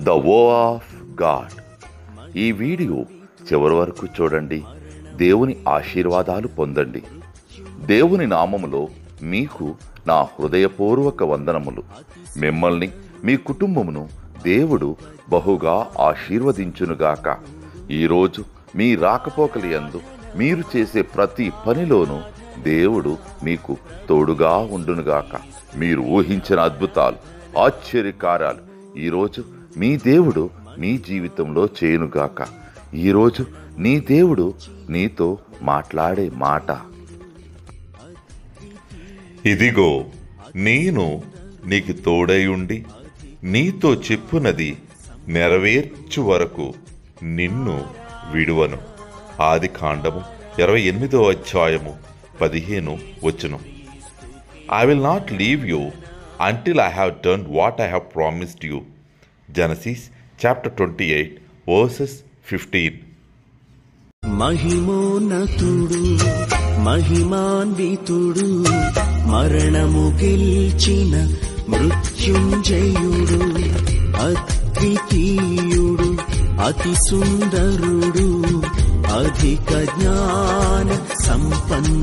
The వో of God. ఈ video చివరి వరకు చూడండి. దేవుని ఆశీర్వాదాలు పొందండి. దేవుని నామములో మీకు నా హృదయపూర్వక వందనములు. మిమ్మల్ని, మీ కుటుంబమును దేవుడు బహుగా ఆశీర్వదించునుగాక. ఈరోజు మీ రాకపోకలి యందు మీరు చేసే ప్రతి పనిలోనూ దేవుడు మీకు తోడుగా ఉండునుగాక. మీరు ఊహించిన అద్భుతాలు, ఆశ్చర్యకార్యాలు ఈరోజు మీ దేవుడు మీ జీవితంలో చేయునుగాక. ఈరోజు నీ దేవుడు నీతో మాట్లాడే మాట, ఇదిగో నేను నీకు తోడై ఉండి నీతో చెప్పునది నెరవేర్చు వరకు నిన్ను విడువను. ఆదికాండము 28:15. I will not leave you until I have done what I have promised you. Genesis chapter 28:15. మహిమోన్నతుడు, మహిమాన్వితుడు, మరణము గెల్చిన మృత్యుంజయుడు, అద్వితీయుడు, అతి సుందరుడు, అధిక జ్ఞాన సంపన్న